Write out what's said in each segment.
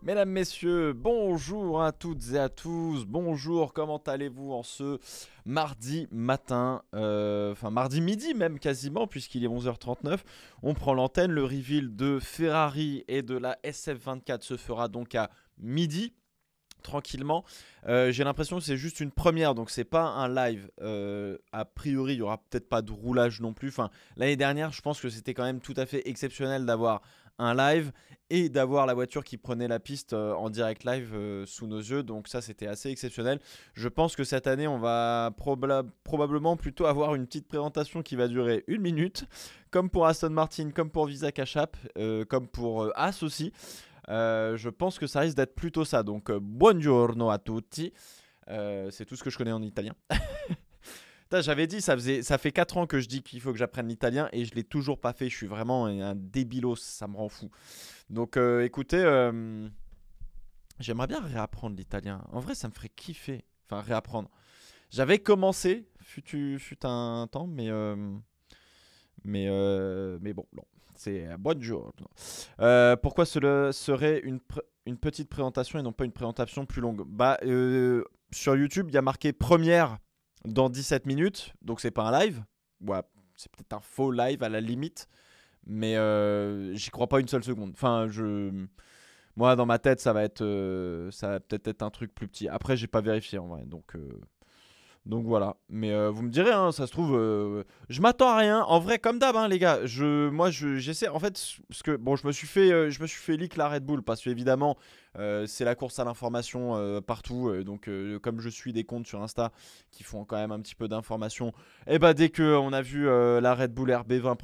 Mesdames, messieurs, bonjour à toutes et à tous. Bonjour, comment allez-vous en ce mardi matin, enfin mardi midi même quasiment, puisqu'il est 11h39. On prend l'antenne. Le reveal de Ferrari et de la SF24 se fera donc à midi. Tranquillement. J'ai l'impression que c'est juste une première, donc c'est pas un live. A priori, il y aura peut-être pas de roulage non plus. Enfin, l'année dernière, je pense que c'était quand même tout à fait exceptionnel d'avoir un live et d'avoir la voiture qui prenait la piste en direct live sous nos yeux. Donc ça, c'était assez exceptionnel. Je pense que cette année, on va probablement plutôt avoir une petite présentation qui va durer 1 minute, comme pour Aston Martin, comme pour Visa Cash App, comme pour As aussi. Je pense que ça risque d'être plutôt ça. Donc, buongiorno a tutti. C'est tout ce que je connais en italien. J'avais dit, ça fait 4 ans que je dis qu'il faut que j'apprenne l'italien et je l'ai toujours pas fait. Je suis vraiment un débilos, ça me rend fou. Donc, écoutez, j'aimerais bien réapprendre l'italien. En vrai, ça me ferait kiffer. Enfin, réapprendre. J'avais commencé, fut un temps, mais bon, non. C'est buongiorno. Pourquoi cela serait une petite présentation et non pas une présentation plus longue? Sur YouTube, il y a marqué première dans 17 minutes, donc c'est pas un live. Ouais, c'est peut-être un faux live à la limite, mais j'y crois pas une seule seconde. Moi, dans ma tête, ça va peut-être être un truc plus petit. Après, j'ai pas vérifié en vrai, donc voilà, mais vous me direz, hein, ça se trouve, je m'attends à rien. En vrai, comme d'hab, hein, les gars. J'essaie. En fait, parce que bon, je me suis fait leak la Red Bull parce que évidemment, c'est la course à l'information partout. Donc, comme je suis des comptes sur Insta qui font quand même un petit peu d'informations, et bah dès que on a vu la Red Bull RB20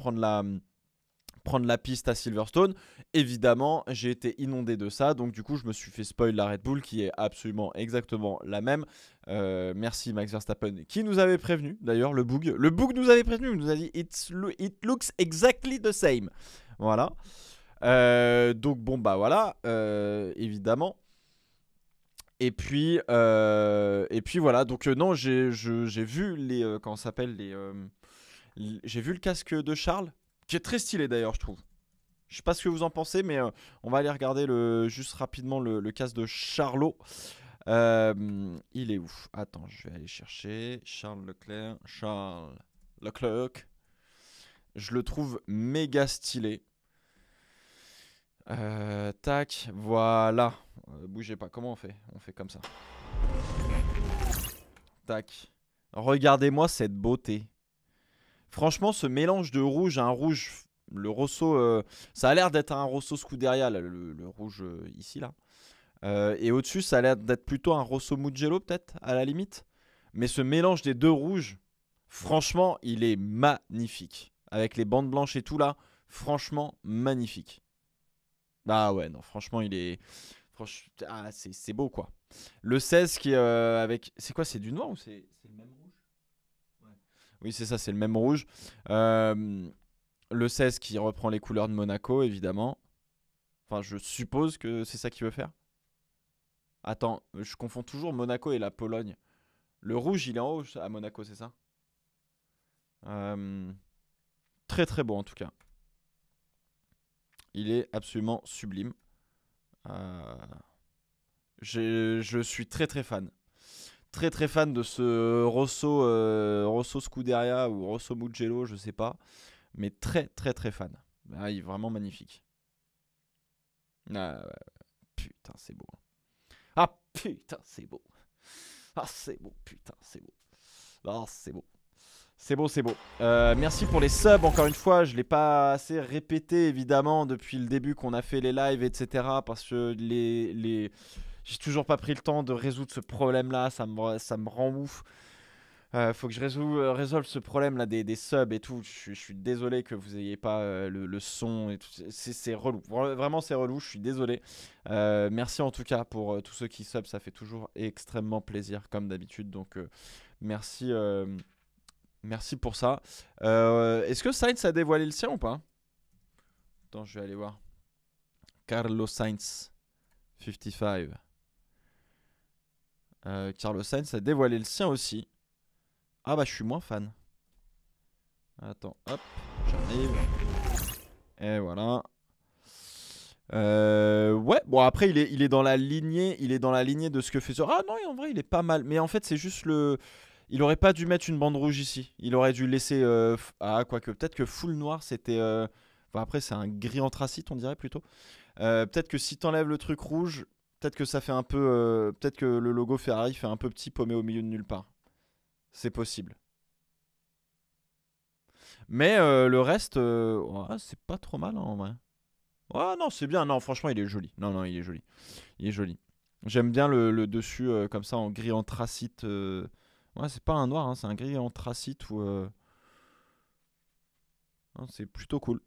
prendre la piste à Silverstone, évidemment, j'ai été inondé de ça. Donc, du coup, je me suis fait spoil la Red Bull qui est absolument exactement la même. Merci Max Verstappen qui nous avait prévenu. D'ailleurs, le bug. Le bug nous avait prévenu. Il nous a dit It looks exactly the same. Voilà. Donc, bon, bah voilà. Évidemment. Et puis voilà. Donc, non, j'ai vu comment ça s'appelle j'ai vu le casque de Charles qui est très stylé d'ailleurs, je trouve. Je sais pas ce que vous en pensez, mais on va aller regarder juste rapidement le casque de Charlot. Il est où? Attends, je vais aller chercher. Charles Leclerc. Charles Leclerc. Je le trouve méga stylé. Tac, voilà. Bougez pas, comment on fait? On fait comme ça. Tac. Regardez-moi cette beauté. Franchement, ce mélange de rouge, un rouge, le Rosso, ça a l'air d'être un Rosso Scuderia, là, le rouge ici, là. Et au-dessus, ça a l'air d'être plutôt un Rosso Mugello, peut-être, à la limite. Mais ce mélange des deux rouges, franchement, il est magnifique. Avec les bandes blanches et tout, là, franchement, magnifique. Bah ouais, non, franchement, il est... Ah, c'est beau, quoi. Le 16 qui est avec... C'est quoi, c'est du noir ou c'est le même rouge? Ouais. Oui, c'est ça, c'est le même rouge. Euh, le 16 qui reprend les couleurs de Monaco, évidemment. Enfin, je suppose que c'est ça qu'il veut faire. Attends, je confonds toujours Monaco et la Pologne. Le rouge, il est en haut à Monaco, c'est ça? Euh, Très très beau en tout cas. Il est absolument sublime. Euh, je suis très très fan. Très très fan de ce Rosso Scuderia ou Rosso Mugello, je sais pas. Mais très très très fan. Ah, il est vraiment magnifique. Ah, ouais, putain, c'est beau. Ah putain, c'est beau. Ah, c'est beau, putain, c'est beau. Ah, c'est beau. C'est beau, c'est beau. Merci pour les subs, encore une fois. Je ne l'ai pas assez répété, évidemment, depuis le début qu'on a fait les lives, etc. Parce que j'ai toujours pas pris le temps de résoudre ce problème-là. Ça me rend ouf. Faut que je résolve ce problème-là des subs et tout. Je suis désolé que vous ayez pas le son et tout. C'est relou. Vraiment, c'est relou. Je suis désolé. Merci en tout cas pour tous ceux qui sub. Ça fait toujours extrêmement plaisir, comme d'habitude. Donc, merci. Merci pour ça. Est-ce que Sainz a dévoilé le sien ou pas? Attends, je vais aller voir. Carlos Sainz, 55. Carlos Sainz a dévoilé le sien aussi. Ah bah je suis moins fan. Attends, hop, j'arrive. Et voilà. Ouais, bon après il est dans la lignée, il est dans la lignée de ce que fait ce. Ah non, en vrai il est pas mal, mais en fait c'est juste le. Il aurait pas dû mettre une bande rouge ici. Il aurait dû laisser. Ah quoique peut-être que full noir c'était. Enfin, après c'est un gris anthracite on dirait plutôt. Peut-être que si t'enlèves le truc rouge, peut-être que ça fait un peu. Peut-être que le logo Ferrari fait un peu petit paumé au milieu de nulle part. C'est possible. Mais le reste, ouais, c'est pas trop mal hein, en vrai. Ouais, non, c'est bien. Non, franchement, il est joli. Non, non, il est joli. Il est joli. J'aime bien le dessus comme ça en gris anthracite. Ouais, c'est pas un noir, hein, c'est un gris anthracite ou hein, c'est plutôt cool.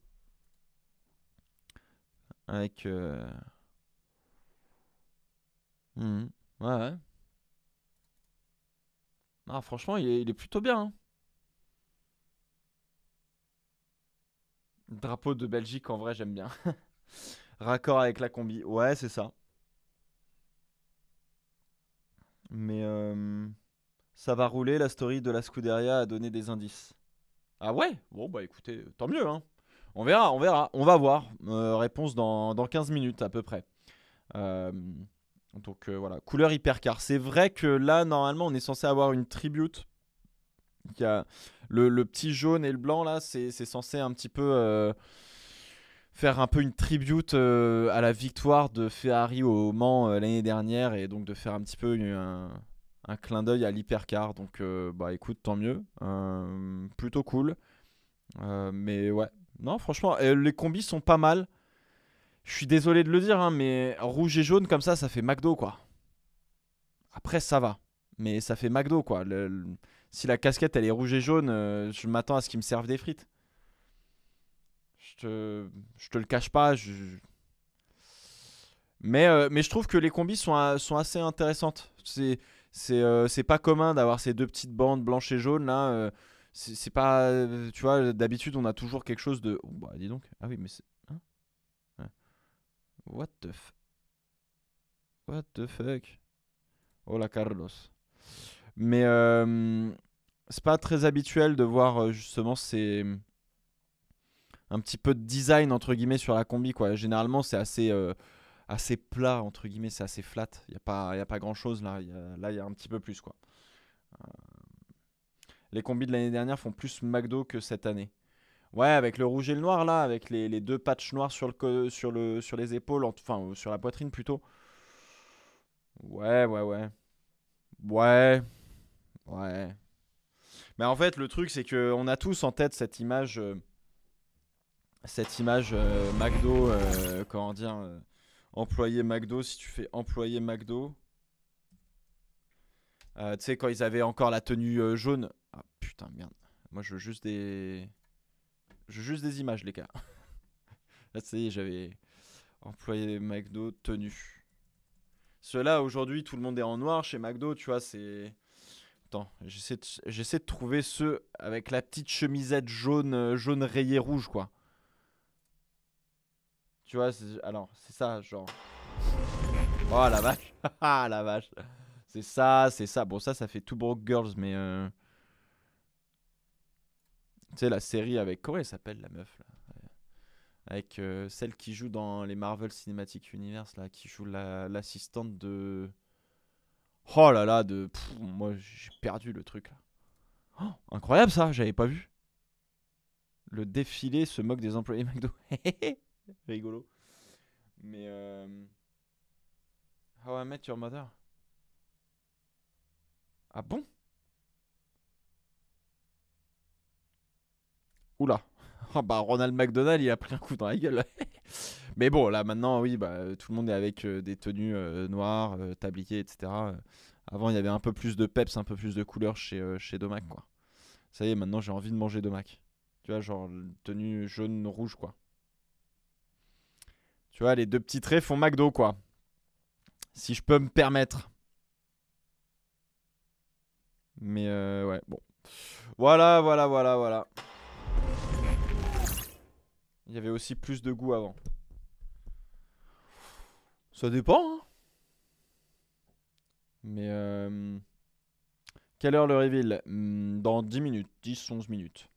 Avec. Mhm. Ouais, ouais. Ah, franchement, il est plutôt bien, hein. Drapeau de Belgique, en vrai, j'aime bien. Raccord avec la combi. Ouais, c'est ça. Mais ça va rouler. La story de la Scuderia a donné des indices. Ah ouais? Bon, bah écoutez, tant mieux, hein. On verra, on verra. On va voir. Réponse dans 15 minutes à peu près. Euh, donc voilà, couleur hypercar. C'est vrai que là, normalement, on est censé avoir une tribute. Il y a le petit jaune et le blanc, là, c'est censé un petit peu faire un peu une tribute à la victoire de Ferrari au Mans l'année dernière et donc de faire un petit peu un clin d'œil à l'hypercar. Donc, bah écoute, tant mieux. Plutôt cool. Mais ouais, non, franchement, les combis sont pas mal. Je suis désolé de le dire, hein, mais rouge et jaune comme ça fait McDo quoi. Après, ça va. Mais ça fait McDo quoi. Si la casquette elle est rouge et jaune, je m'attends à ce qu'ils me servent des frites. Je te le cache pas. Mais je trouve que les combis sont assez intéressantes. C'est pas commun d'avoir ces deux petites bandes blanches et jaunes là. C'est pas. Tu vois, d'habitude on a toujours quelque chose de. Oh, bah dis donc. Ah oui, mais c'est. Hein. Ouais. What the, what the fuck? Hola Carlos. Mais c'est pas très habituel de voir justement ces un petit peu de design entre guillemets sur la combi quoi. Généralement c'est assez plat entre guillemets, c'est assez flat. Il y a pas grand chose là. Là il y a un petit peu plus quoi. Les combis de l'année dernière font plus McDo que cette année. Ouais, avec le rouge et le noir là, avec les deux patchs noirs sur les épaules, enfin sur la poitrine plutôt. Ouais, ouais, ouais. Ouais, ouais. Mais en fait, le truc, c'est que on a tous en tête cette image McDo, comment dire, employé McDo. Si tu fais employé McDo, tu sais, quand ils avaient encore la tenue jaune. Ah putain, merde. Moi, je veux juste des images, les gars. Là, ça y est, j'avais employé McDo tenue. Ceux-là, aujourd'hui, tout le monde est en noir chez McDo, tu vois, c'est. Attends, j'essaie de trouver ceux avec la petite chemisette jaune, jaune rayé rouge, quoi. Tu vois, alors, c'est ça, genre. Oh la vache. Ah la vache. C'est ça, c'est ça. Bon, ça fait Two Broke Girls, mais. Tu sais, la série avec. Comment elle s'appelle, la meuf, là? Avec celle qui joue dans les Marvel Cinematic Universe, là, qui joue l'assistante de. Oh là là, moi j'ai perdu le truc là. Oh, incroyable ça, j'avais pas vu. Le défilé se moque des employés McDo. Rigolo. Mais How I Met Your Mother. Ah bon? Oula. Ah bah Ronald McDonald il a pris un coup dans la gueule. Mais bon là maintenant oui bah tout le monde est avec des tenues noires, tablier etc. Avant il y avait un peu plus de peps, un peu plus de couleur chez Domac quoi. Ça y est maintenant j'ai envie de manger Domac. Tu vois genre tenue jaune rouge quoi. Tu vois les deux petits traits font McDo quoi. Si je peux me permettre. Mais ouais bon. Voilà voilà voilà voilà. Il y avait aussi plus de goût avant. Ça dépend hein. Mais quelle heure le reveal? Dans 10 minutes, 10-11 minutes.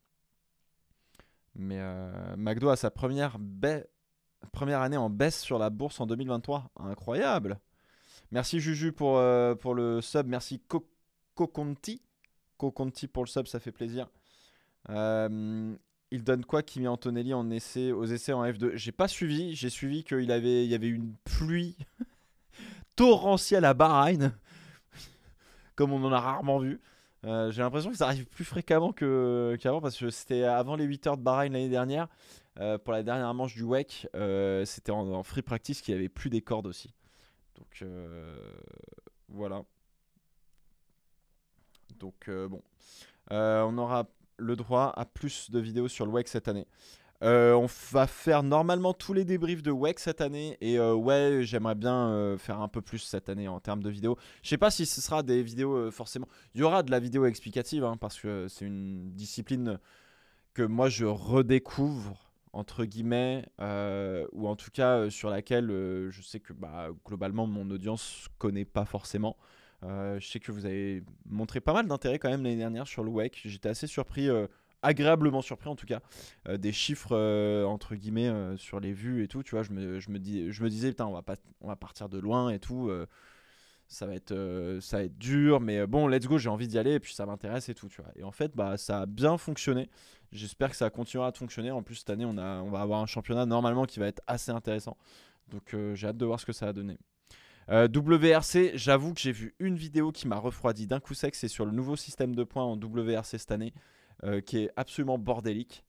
Mais McDo a sa première baie. Première année en baisse sur la bourse en 2023. Incroyable. Merci Juju pour le sub. Merci Kokonti. Kokonti pour le sub, ça fait plaisir. Euh, il donne quoi Kimi Antonelli aux essais en F2? J'ai pas suivi. J'ai suivi il y avait une pluie torrentielle à Bahreïn, comme on en a rarement vu. J'ai l'impression que ça arrive plus fréquemment qu'avant parce que c'était avant les 8 heures de Bahreïn l'année dernière. Pour la dernière manche du WEC, c'était en free practice qu'il y avait plus des cordes aussi. Donc voilà. Donc bon. On aura le droit à plus de vidéos sur le WEC cette année. On va faire normalement tous les débriefs de WEC cette année. Et ouais, j'aimerais bien faire un peu plus cette année en termes de vidéos. Je sais pas si ce sera des vidéos forcément. Il y aura de la vidéo explicative hein, parce que c'est une discipline que moi je redécouvre entre guillemets ou en tout cas sur laquelle je sais que bah, globalement mon audience connaît pas forcément. Je sais que vous avez montré pas mal d'intérêt quand même l'année dernière sur le WEC. J'étais assez surpris, agréablement surpris en tout cas, des chiffres entre guillemets sur les vues et tout. Tu vois, je me disais putain on va partir de loin et tout. Ça va être dur, mais bon, let's go, j'ai envie d'y aller et puis ça m'intéresse et tout, tu vois. Et en fait, bah, ça a bien fonctionné. J'espère que ça continuera de fonctionner. En plus, cette année, on va avoir un championnat normalement qui va être assez intéressant. Donc, j'ai hâte de voir ce que ça va donner. WRC, j'avoue que j'ai vu une vidéo qui m'a refroidi d'un coup sec. C'est sur le nouveau système de points en WRC cette année, qui est absolument bordélique.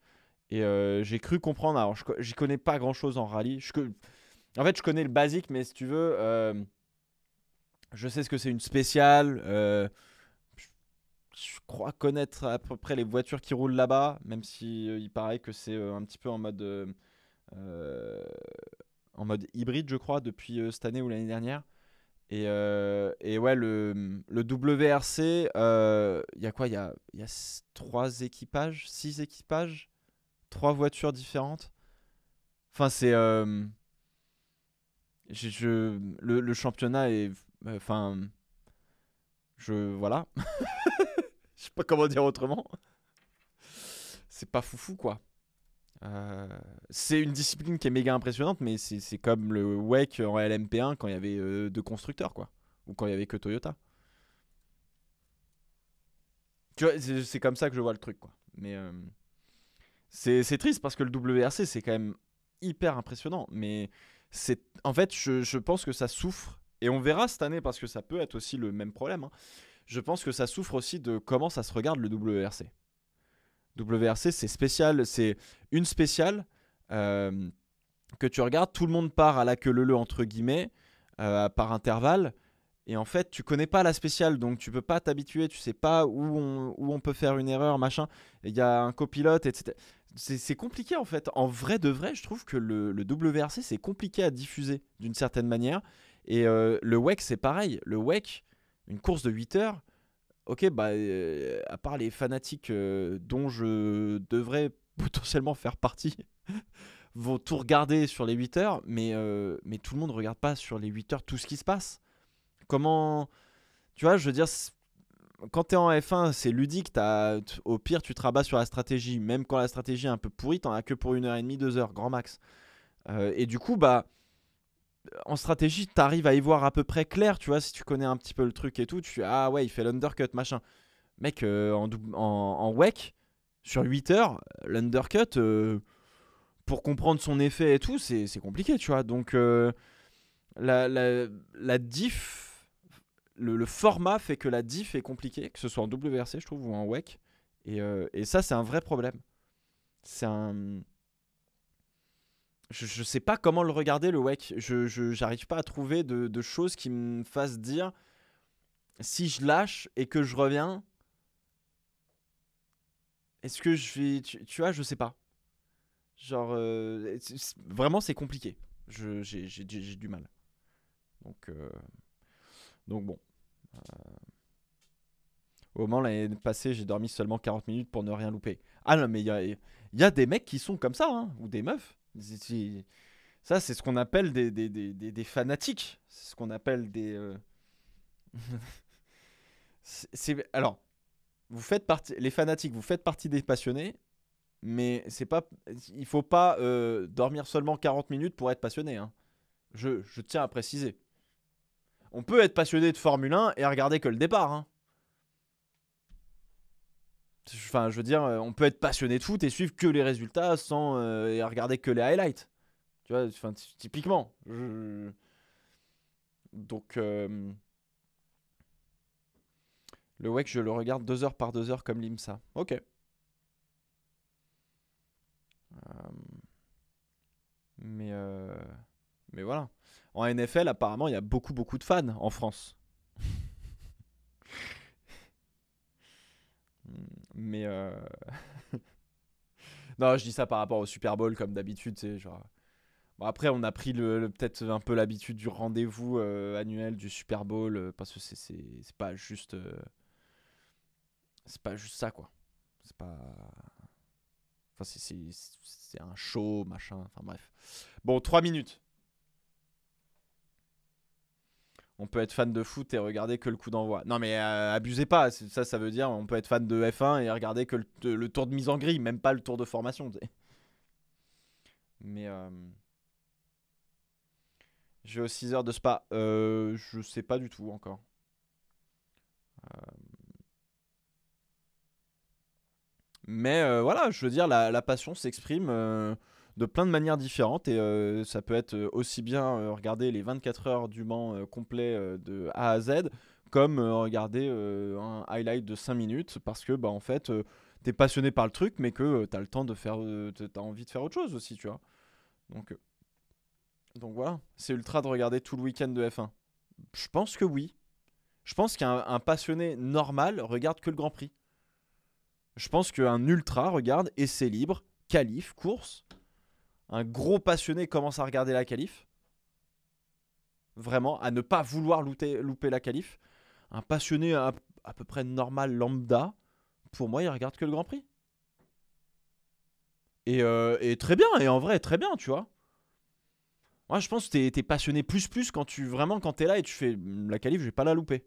Et j'ai cru comprendre. Alors, j'y connais pas grand chose en rallye. En fait, je connais le basique, mais si tu veux. Je sais ce que c'est une spéciale. Je crois connaître à peu près les voitures qui roulent là-bas, même si il paraît que c'est un petit peu euh, en mode hybride, je crois, depuis cette année ou l'année dernière. Et ouais, le WRC, il y a quoi? Il y a 3 équipages, 6 équipages, 3 voitures différentes. Enfin, le championnat est. Enfin, voilà. Je sais pas comment dire autrement. C'est pas foufou quoi. Euh, c'est une discipline qui est méga impressionnante, mais c'est comme le WEC en LMP1 quand il y avait 2 constructeurs quoi. Ou quand il y avait que Toyota. Tu vois, c'est comme ça que je vois le truc quoi. Mais c'est triste parce que le WRC c'est quand même hyper impressionnant. Mais en fait, je pense que ça souffre. Et on verra cette année parce que ça peut être aussi le même problème, hein. Je pense que ça souffre aussi de comment ça se regarde le WRC. WRC, c'est spécial, c'est une spéciale euh, que tu regardes, tout le monde part à la queue leu entre guillemets, par intervalle, et en fait, tu connais pas la spéciale, donc tu peux pas t'habituer, tu sais pas où on peut faire une erreur, machin. Il y a un copilote, etc. C'est compliqué en fait. En vrai de vrai, je trouve que le WRC, c'est compliqué à diffuser d'une certaine manière. Et le WEC, c'est pareil. Le WEC, une course de 8 heures, ok, bah, à part les fanatiques dont je devrais potentiellement faire partie, vont tout regarder sur les 8 heures, mais tout le monde ne regarde pas sur les 8 heures tout ce qui se passe. Comment. Tu vois, je veux dire, quand t'es en F1, c'est ludique. Au pire, tu te rabats sur la stratégie. Même quand la stratégie est un peu pourrie, t'en as que pour 1h30, 2 heures, grand max. Et du coup, bah, en stratégie, t'arrives à y voir à peu près clair, tu vois, si tu connais un petit peu le truc et tout. Ah ouais, il fait l'undercut, machin. Mec, en WEC, sur 8 heures, l'undercut, pour comprendre son effet et tout, c'est compliqué, tu vois. Donc, la diff, le format fait que la diff est compliquée, que ce soit en WRC, je trouve, ou en WEC. Et ça, c'est un vrai problème. C'est un. Je sais pas comment le regarder, le WEC. J'arrive pas à trouver de choses qui me fassent dire si je lâche et que je reviens, est-ce que je vais. Tu vois, je sais pas. Genre, vraiment, c'est compliqué. J'ai du mal. Donc, bon. Au moment, l'année passée, j'ai dormi seulement 40 minutes pour ne rien louper. Ah non, mais il y a des mecs qui sont comme ça, hein, ou des meufs. Ça, c'est ce qu'on appelle des fanatiques. C'est ce qu'on appelle des. Alors, vous faites partie. Les fanatiques, vous faites partie des passionnés. mais c'est pas, il faut pas dormir seulement 40 minutes pour être passionné, hein. Je tiens à préciser. On peut être passionné de Formule 1 et regarder que le départ, hein. Enfin, je veux dire, on peut être passionné de foot et suivre que les résultats sans et regarder que les highlights. Tu vois, enfin, typiquement. Donc, le WEC, je le regarde 2 heures par 2 heures comme l'IMSA. Ok. Mais, euh, mais voilà. En NFL, apparemment, il y a beaucoup, beaucoup de fans en France. Mais non, je dis ça par rapport au Super Bowl, comme d'habitude. C'est genre. Bon, après, on a pris peut-être un peu l'habitude du rendez-vous annuel du Super Bowl parce que c'est pas juste. C'est pas juste ça, quoi. C'est pas. Enfin, c'est un show, machin. Enfin, bref. Bon, 3 minutes. On peut être fan de foot et regarder que le coup d'envoi. Non, mais abusez pas. Ça veut dire on peut être fan de F1 et regarder que le tour de mise en grille, même pas le tour de formation. Mais j'ai aux 6 heures de Spa. Je sais pas du tout encore. Mais voilà, je veux dire, la passion s'exprime de plein de manières différentes et ça peut être aussi bien regarder les 24 heures du Mans complet de A à Z, comme regarder un highlight de 5 minutes parce que bah en fait t'es passionné par le truc mais que t'as le temps de faire t'as envie de faire autre chose aussi, tu vois. Donc, euh, donc voilà, c'est ultra de regarder tout le week-end de F1. Je pense que oui. Je pense qu'un passionné normal regarde que le Grand Prix. Je pense qu'un ultra regarde essai libre, qualif, course. Un gros passionné commence à regarder la qualif. Vraiment, à ne pas vouloir louper la qualif. Un passionné à peu près normal, lambda, pour moi, il regarde que le Grand Prix. Et très bien, et en vrai, très bien, tu vois. Moi, je pense que t'es passionné plus quand quand t'es là et tu fais la qualif, je vais pas la louper.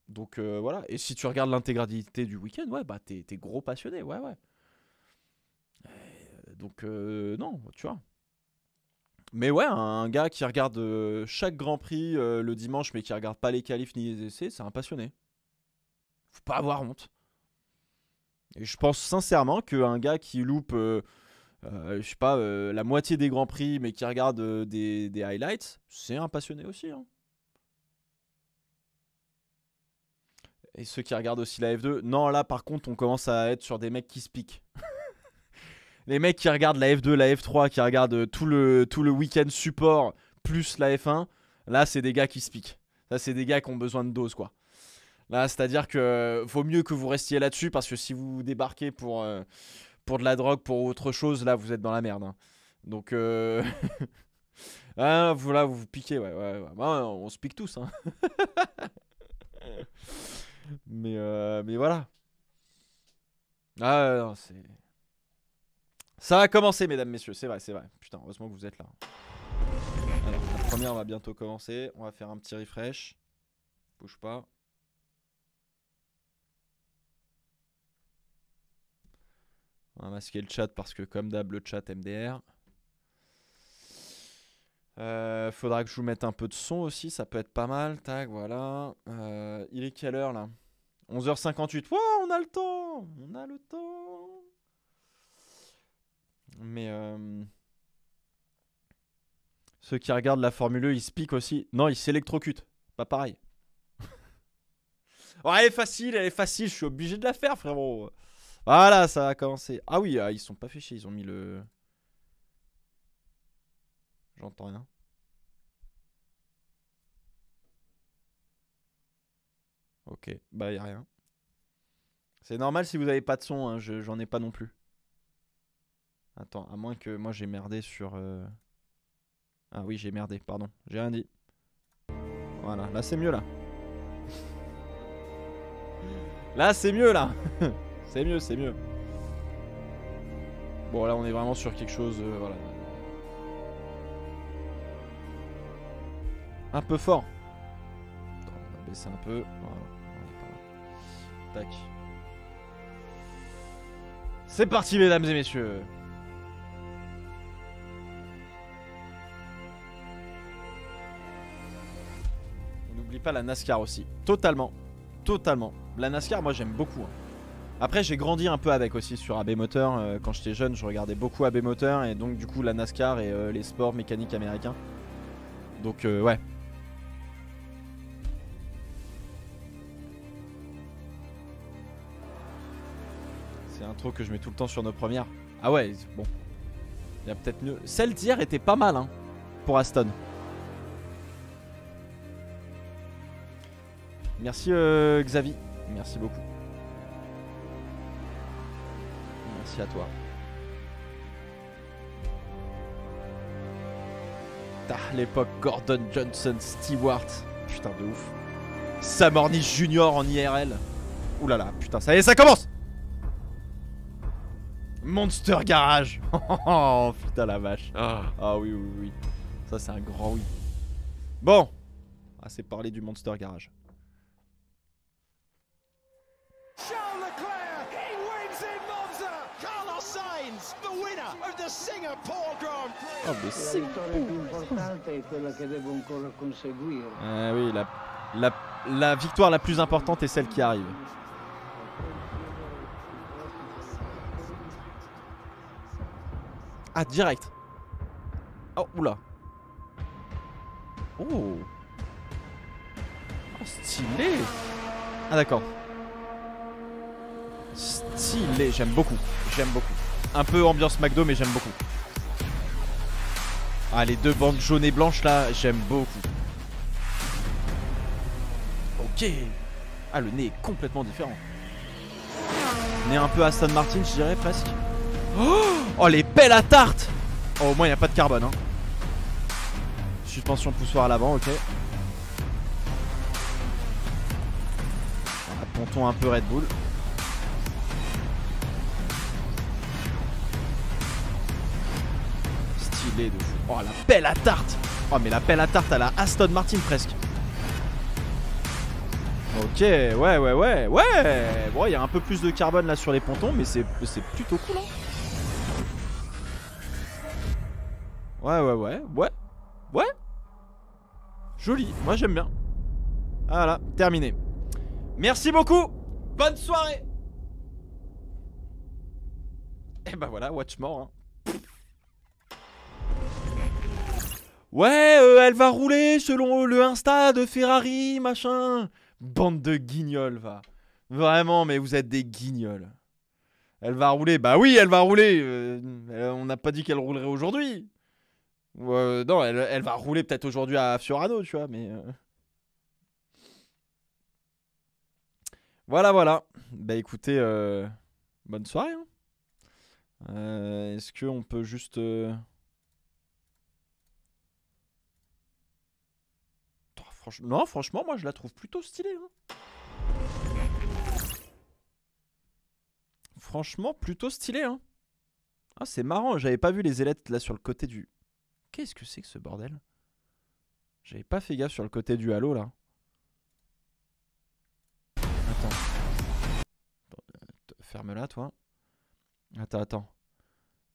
Donc voilà. Et si tu regardes l'intégralité du week-end, ouais, bah t'es gros passionné, ouais, ouais. Donc non, tu vois. Mais ouais, un gars qui regarde chaque Grand Prix le dimanche, mais qui regarde pas les qualifs ni les essais, c'est un passionné. Faut pas avoir honte. Et je pense sincèrement qu'un gars qui loupe, je sais pas, la moitié des Grands Prix, mais qui regarde des highlights, c'est un passionné aussi, hein. Et ceux qui regardent aussi la F2, non, là par contre, on commence à être sur des mecs qui se piquent. Les mecs qui regardent la F2, la F3, qui regardent tout le week-end support plus la F1, là, c'est des gars qui se piquent. Ça, c'est des gars qui ont besoin de dose, quoi. Là, c'est-à-dire que vaut mieux que vous restiez là-dessus parce que si vous débarquez pour de la drogue, pour autre chose, là, vous êtes dans la merde, hein. Donc, ah, vous vous piquez, ouais, ouais, ouais. Bah, on se pique tous, hein. Mais voilà. Ah, non, c'est. Ça a commencé, mesdames, messieurs, c'est vrai, c'est vrai. Putain, heureusement que vous êtes là. Alors, la première va bientôt commencer. On va faire un petit refresh. Bouge pas. On va masquer le chat parce que, comme d'hab, le chat MDR. Faudra que je vous mette un peu de son aussi, ça peut être pas mal. Tac, voilà. Il est quelle heure là? 11h58. Wow, on a le temps! On a le temps! Mais ceux qui regardent la Formule 1, ils se piquent aussi. Non, ils s'électrocutent. Pas pareil. Oh, elle est facile, je suis obligé de la faire, frérot. Voilà, ça a commencé. Ah oui, ils sont pas fait chier, ils ont mis le. J'entends rien. Ok, bah y'a rien. C'est normal si vous avez pas de son, hein, j'en ai pas non plus. Attends, à moins que moi j'ai merdé sur. Ah oui, j'ai merdé, pardon. J'ai rien dit. Voilà, là c'est mieux là. Là c'est mieux là. C'est mieux, c'est mieux. Bon, là on est vraiment sur quelque chose. Voilà. Un peu fort. Attends, on va baisser un peu. Voilà, on est pas mal. Tac. C'est parti, mesdames et messieurs. On n'oublie pas la NASCAR aussi. Totalement. Totalement. La NASCAR, moi j'aime beaucoup. Après, j'ai grandi un peu avec aussi sur AB Moteur. Quand j'étais jeune, je regardais beaucoup AB Moteur. Et donc, du coup, la NASCAR et les sports mécaniques américains. Donc, ouais. C'est un intro que je mets tout le temps sur nos premières. Ah ouais, bon. Il y a peut-être mieux. Celle d'hier était pas mal, hein, pour Aston. Merci Xavi. Merci beaucoup. Merci à toi. L'époque Gordon Johnson Stewart. Putain de ouf. Sam Ornish Junior en IRL. Ouh là là, putain, ça y est, ça commence. Monster Garage. Oh putain la vache. Ah oui, oui, oui. Ça c'est un grand oui. Bon. Ah, c'est parler du Monster Garage. Charles Leclerc, he wins in Monza. Carlos Sainz, the winner of the Singapore Grand Prix. Oh mais c'est oui, la victoire la plus importante est celle qui arrive. Ah, direct. Oh, oula. Oh. Oh, stylé. Ah, d'accord. Stylé, j'aime beaucoup. J'aime beaucoup. Un peu ambiance McDo, mais j'aime beaucoup. Ah, les deux bandes jaunes et blanches là, j'aime beaucoup. Ok. Ah, le nez est complètement différent. Nez un peu Aston Martin, je dirais presque. Oh, les pelles à tarte. Oh, au moins il n'y a pas de carbone, hein. Suspension poussoir à l'avant, ok. Voilà, ponton un peu Red Bull. Stylé de fou. Oh, la pelle à tarte. Oh, mais la pelle à tarte à la Aston Martin presque. Ok, ouais. Bon, il y a un peu plus de carbone là sur les pontons, mais c'est plutôt cool, hein. Ouais. Joli, moi j'aime bien. Voilà, terminé. Merci beaucoup. Bonne soirée. Et bah voilà, watch more, hein. Ouais, elle va rouler selon le Insta de Ferrari, machin. Bande de guignols, va. Vraiment, mais vous êtes des guignols. Elle va rouler, bah oui, elle va rouler. On n'a pas dit qu'elle roulerait aujourd'hui. Non, elle va rouler peut-être aujourd'hui à Fiorano, tu vois, mais... Voilà. Bah écoutez, bonne soirée, hein. Est-ce qu'on peut juste... Non, franchement, moi je la trouve plutôt stylée, hein. Franchement, plutôt stylée, hein. Ah, c'est marrant, j'avais pas vu les ailettes là sur le côté du... Qu'est-ce que c'est que ce bordel? J'avais pas fait gaffe sur le côté du halo là. Attends. Ferme-la, toi. Attends.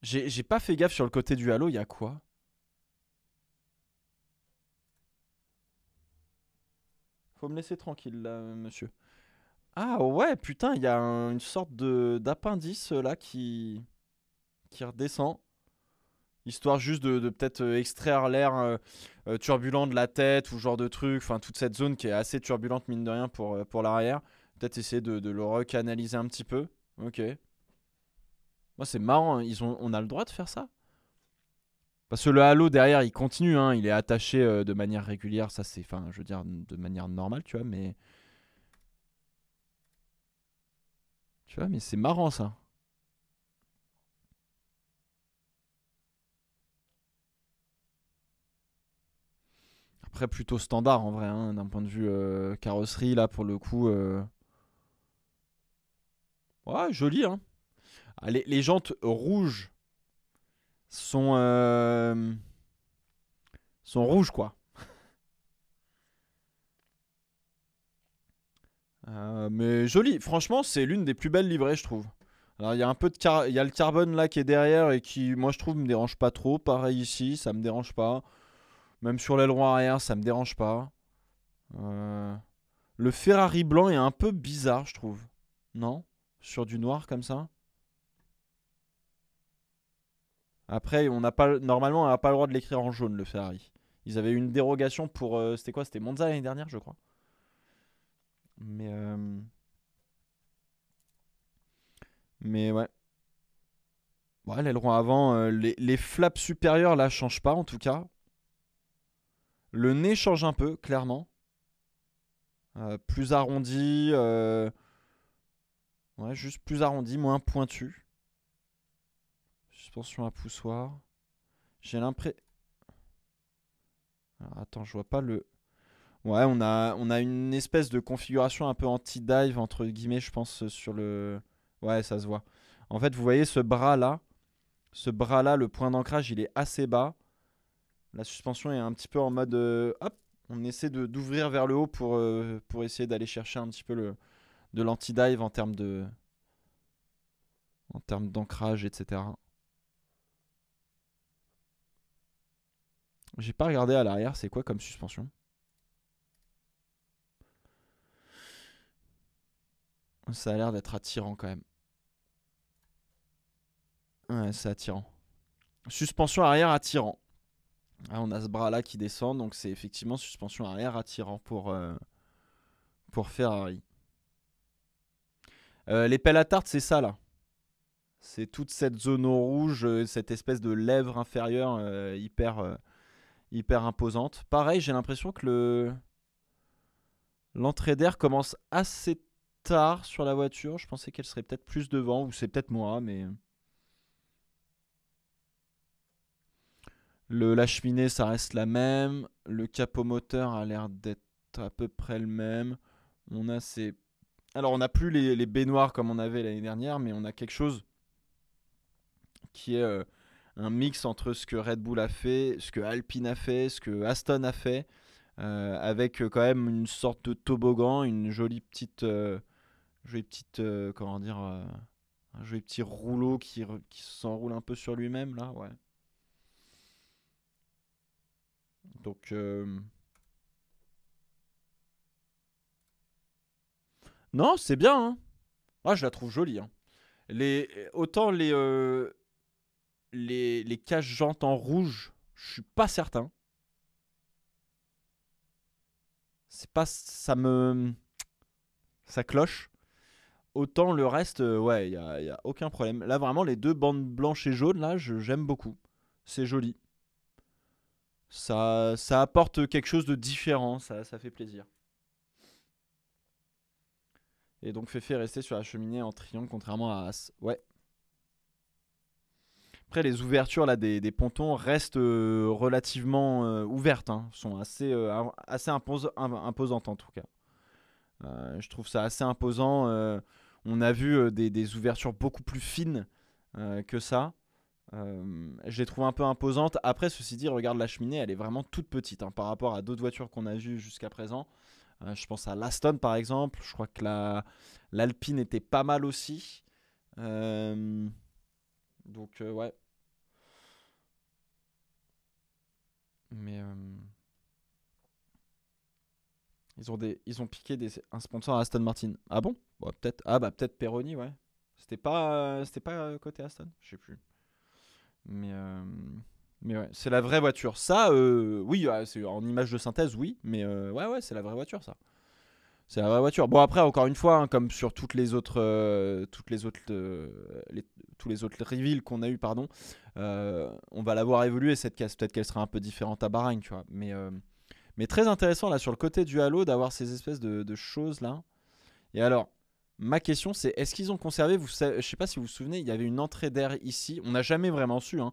J'ai pas fait gaffe sur le côté du halo, il y a quoi? Faut me laisser tranquille là, monsieur. Ah ouais, putain, il y a une sorte d'appendice là qui redescend. Histoire juste de peut-être extraire l'air turbulent de la tête ou genre de truc. Enfin, toute cette zone qui est assez turbulente, mine de rien, pour l'arrière. Peut-être essayer de le recanaliser un petit peu. Ok. Moi, c'est marrant, hein. On a le droit de faire ça? Parce que le halo derrière, il continue, hein. Il est attaché de manière régulière. Ça, c'est, enfin, je veux dire, de manière normale, tu vois, mais... Tu vois, mais c'est marrant, ça. Après, plutôt standard, en vrai, hein, d'un point de vue carrosserie, là, pour le coup... Ouais, joli, hein. Ah, les jantes rouges sont rouges, quoi. Mais joli. Franchement, c'est l'une des plus belles livrées, je trouve. Alors il y a un peu de il y a le carbone là qui est derrière et qui, moi je trouve, me dérange pas trop. Pareil ici, ça me dérange pas. Même sur l'aileron arrière, ça me dérange pas. Euh, Le Ferrari blanc est un peu bizarre, je trouve. Non? Sur du noir comme ça. Après, on n'a pas, normalement, on n'a pas le droit de l'écrire en jaune, le Ferrari. Ils avaient eu une dérogation pour. C'était quoi? C'était Monza l'année dernière, je crois. Mais, mais ouais. Ouais, l'aileron avant, les flaps supérieurs là changent pas en tout cas. Le nez change un peu, clairement. Plus arrondi. Ouais, juste plus arrondi, moins pointu. Suspension à poussoir. J'ai l'impression. Attends, je vois pas le. Ouais, on a une espèce de configuration un peu anti-dive, entre guillemets, je pense, sur le. Ouais, ça se voit. En fait, vous voyez ce bras-là. Ce bras-là, le point d'ancrage, il est assez bas. La suspension est un petit peu en mode. Hop, on essaie d'ouvrir vers le haut pour essayer d'aller chercher un petit peu de l'anti-dive en termes d'ancrage, etc. J'ai pas regardé à l'arrière, c'est quoi comme suspension? Ça a l'air d'être attirant quand même. Ouais, c'est attirant. Suspension arrière attirant. Ah, on a ce bras là qui descend, donc c'est effectivement suspension arrière attirant pour Ferrari. Les pelles à tarte, c'est ça là. C'est toute cette zone au rouge, cette espèce de lèvre inférieure hyper imposante. Pareil, j'ai l'impression que l'entrée d'air commence assez tard sur la voiture. Je pensais qu'elle serait peut-être plus devant, ou c'est peut-être moi, mais. La cheminée, ça reste la même. Le capot moteur a l'air d'être à peu près le même. On a ces. Alors, on n'a plus les baignoires comme on avait l'année dernière, mais on a quelque chose qui est un mix entre ce que Red Bull a fait, ce que Alpine a fait, ce que Aston a fait, avec quand même une sorte de toboggan, une jolie petite, comment dire, un joli petit rouleau qui s'enroule un peu sur lui-même là, ouais. Donc, non, c'est bien, hein. Ah, je la trouve jolie, hein. Autant les caches-jantes en rouge, je suis pas certain. C'est pas. Ça cloche. Autant le reste, ouais, y a aucun problème. Là, vraiment, les deux bandes blanches et jaunes, là, j'aime beaucoup. C'est joli. Ça apporte quelque chose de différent, ça fait plaisir. Et donc, Fefe est resté sur la cheminée en triangle, contrairement à As. Ouais. Après, les ouvertures là, des pontons restent relativement ouvertes, hein, sont assez imposantes en tout cas. Je trouve ça assez imposant. On a vu des ouvertures beaucoup plus fines que ça. Je les trouve un peu imposantes. Après, ceci dit, regarde la cheminée, elle est vraiment toute petite hein, par rapport à d'autres voitures qu'on a vues jusqu'à présent. Je pense à l'Aston par exemple. Je crois que l'Alpine était pas mal aussi. Euh, donc, ouais. Mais ils ont piqué un sponsor à Aston Martin. Ah bon? Bon, peut-être. Ah bah peut-être Peroni, ouais. C'était pas côté Aston, je sais plus. Mais mais ouais, c'est la vraie voiture. Ça, oui, c'est en image de synthèse, oui. Mais ouais, ouais, c'est la vraie voiture, ça. C'est la vraie voiture. Bon après, encore une fois, hein, comme sur tous les autres reveals qu'on a eu, pardon, on va la voir évoluer cette caisse. Peut-être qu'elle sera un peu différente à Bahreïn, tu vois. Mais très intéressant là sur le côté du halo d'avoir ces espèces de choses là. Et alors, ma question c'est est-ce qu'ils ont conservé, je sais pas si vous vous souvenez, il y avait une entrée d'air ici. On n'a jamais vraiment su, hein.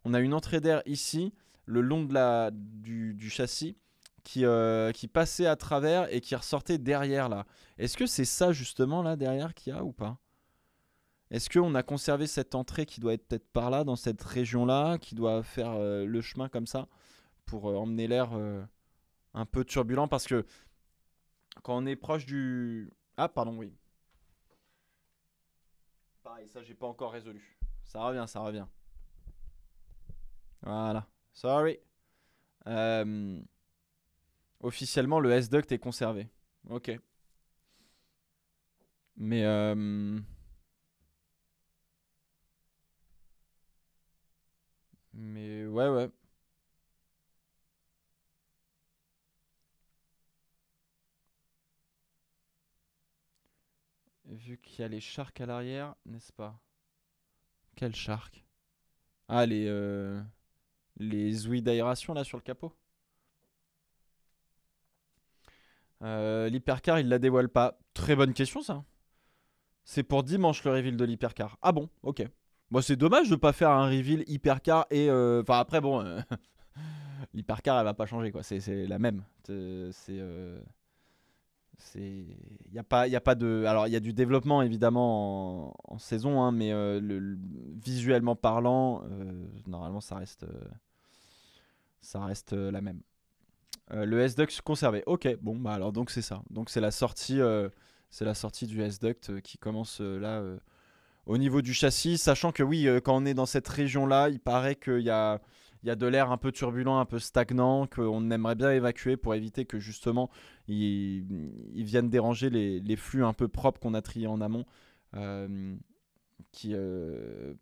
On a une entrée d'air ici, le long du châssis, qui passait à travers et qui ressortait derrière là. Est-ce que c'est ça justement là derrière qu'il y a ou pas? Est-ce qu'on a conservé cette entrée qui doit être peut-être par là, dans cette région là, qui doit faire le chemin comme ça pour emmener l'air un peu turbulent parce que quand on est proche du. Ah, pardon, oui. pareil, ça j'ai pas encore résolu. Ça revient, ça revient. Voilà. Sorry. Officiellement, le S-Duct est conservé. Ok. Mais ouais. Vu qu'il y a les sharks à l'arrière, n'est-ce pas? Quel shark? Ah, les ouïes d'aération là sur le capot. L'hypercar, il la dévoile pas. Très bonne question ça. C'est pour dimanche le reveal de l'hypercar. Ah bon, ok. Bon, c'est dommage de pas faire un reveal hypercar et. Enfin, après, bon. L'hypercar, elle va pas changer quoi. C'est la même. Y a pas de. Alors, il y a du développement évidemment en saison, hein, mais visuellement parlant, normalement, ça reste la même. Le S-Duct conservé. Ok, bon, bah alors donc c'est ça. Donc c'est la sortie du S-Duct qui commence là au niveau du châssis, sachant que oui, quand on est dans cette région-là, il paraît qu'il y a de l'air un peu turbulent, un peu stagnant, qu'on aimerait bien évacuer pour éviter que justement ils viennent déranger les flux un peu propres qu'on a triés en amont.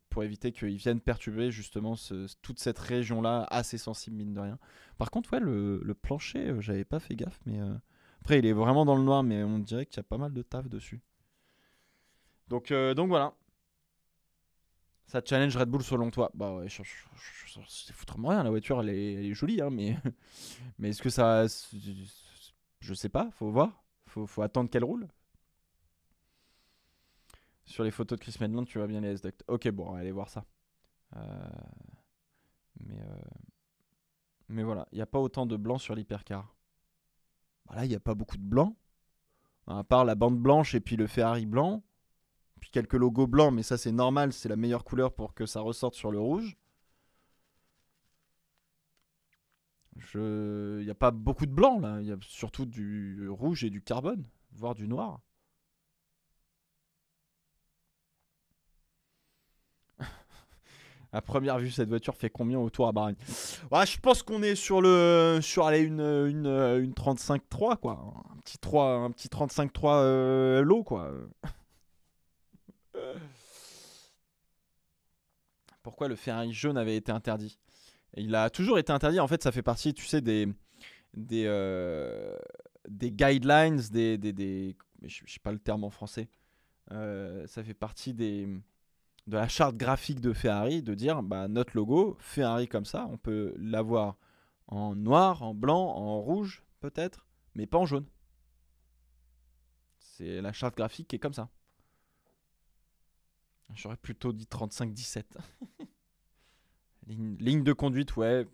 Pour éviter qu'ils viennent perturber justement toute cette région-là assez sensible mine de rien. Par contre, ouais, le plancher, j'avais pas fait gaffe, mais après il est vraiment dans le noir, mais on dirait qu'il y a pas mal de taf dessus. Donc voilà. Ça challenge Red Bull selon toi? Bah ouais, c'est foutrement rien, la voiture elle est jolie, hein, mais, mais est-ce que ça. Je sais pas, faut voir. Faut attendre qu'elle roule. Sur les photos de Chris Medland, tu vois bien les S-Duct. Ok, bon, on va aller voir ça. Euh, mais voilà, il n'y a pas autant de blanc sur l'hypercar. Bah là, il n'y a pas beaucoup de blanc. À part la bande blanche et puis le Ferrari blanc. Puis quelques logos blancs, mais ça c'est normal, c'est la meilleure couleur pour que ça ressorte sur le rouge. Il n'y a pas beaucoup de blanc là, il y a surtout du rouge et du carbone, voire du noir. À première vue, cette voiture fait combien au tour à Bahreïn? Ouais, je pense qu'on est sur allez, une 35-3 quoi, un petit 35-3 low quoi. Pourquoi le Ferrari jaune avait été interdit? Il a toujours été interdit. En fait, ça fait partie, tu sais, des, euh, des guidelines, je sais pas le terme en français. Ça fait partie de la charte graphique de Ferrari de dire, bah, notre logo, Ferrari comme ça, on peut l'avoir en noir, en blanc, en rouge, peut-être, mais pas en jaune. C'est la charte graphique qui est comme ça. J'aurais plutôt dit 35-17. Ligne de conduite, ouais.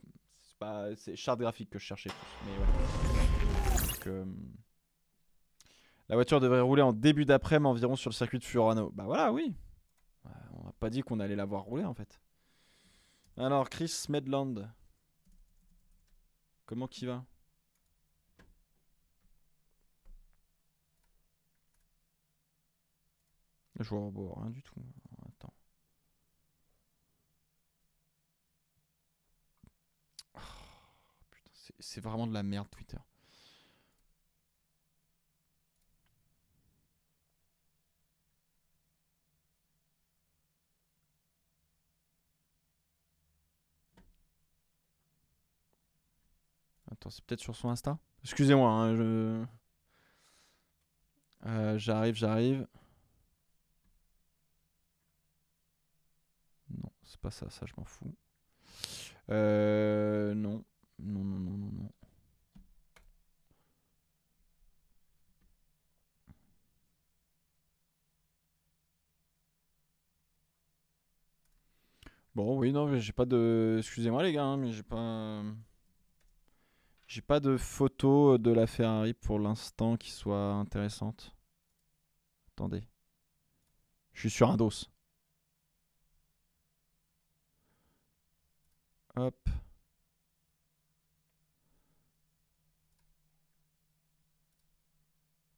C'est charte graphique que je cherchais plus. Mais ouais. Donc, la voiture devrait rouler en début d'après-midi environ sur le circuit de Furano. Bah voilà, oui. On n'a pas dit qu'on allait la voir rouler en fait. Alors, Chris Medland. Comment qu'il va? Je vois rien du tout. Attends. Oh, putain, c'est vraiment de la merde Twitter. Attends, c'est peut-être sur son Insta. Excusez-moi, hein, j'arrive. Non, c'est pas ça, je m'en fous. Non. Non. Bon, oui, non, mais j'ai pas de. Excusez-moi les gars, hein, mais j'ai pas. J'ai pas de photo de la Ferrari pour l'instant qui soit intéressante. Attendez. Je suis sur un dos. Hop.